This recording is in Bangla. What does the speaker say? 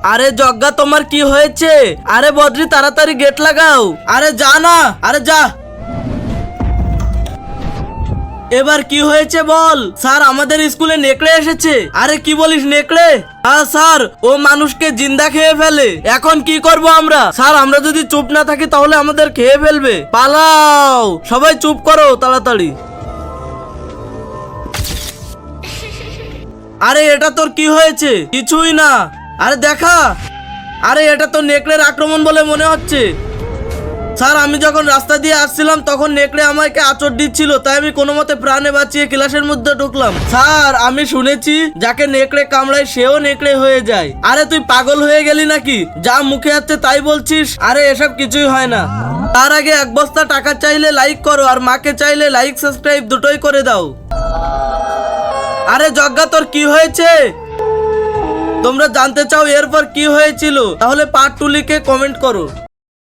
আরে জগ্গা তোমার কি হয়েছে? আরে বদ্রি তাড়াতাড়ি গেট লাগাও। আরে যা না, আরে যা। এবার কি হয়েছে বল? স্যার আমাদের স্কুলে নেকড়ে এসেছে। আরে কি বলিস নেকড়ে? হ্যাঁ স্যার, ও মানুষকে জিন্দা খেয়ে ফেলে। এখন কি করব আমরা? স্যার আমরা যদি চুপ না থাকি তাহলে আমাদের খেয়ে ফেলবে। পালাও, সবাই চুপ করো তাড়াতাড়ি। আরে এটা তোর কি হয়েছে? কিছুই না। আরে দেখা, আরে এটা তো নেকড়ের আক্রমণ বলে মনে হচ্ছে। স্যার আমি যখন রাস্তা দিয়ে আসছিলাম তখন নেকড়ে আমাকে আঁচড় দিচ্ছিল, তাই আমি কোনো মতে প্রাণে বাঁচিয়ে ক্লাসের মধ্যে ঢুকলাম। স্যার আমি শুনেছি যাকে নেকড়ে কামড়ায় সেও নেকড়ে হয়ে যায়। আরে তুই পাগল হয়ে গেলি নাকি? যা মুখে আসছে তাই বলছিস। আরে এসব কিছুই হয় না। তার আগে এক বস্তা টাকা চাইলে লাইক করো, আর মাকে চাইলে লাইক সাবস্ক্রাইব দুটোই করে দাও। আরে জগ্গা তোর কি হয়েছে? তোমরা জানতে চাও এরপর কি হয়েছিল? তাহলে পার্ট 2 লিখে কমেন্ট করো।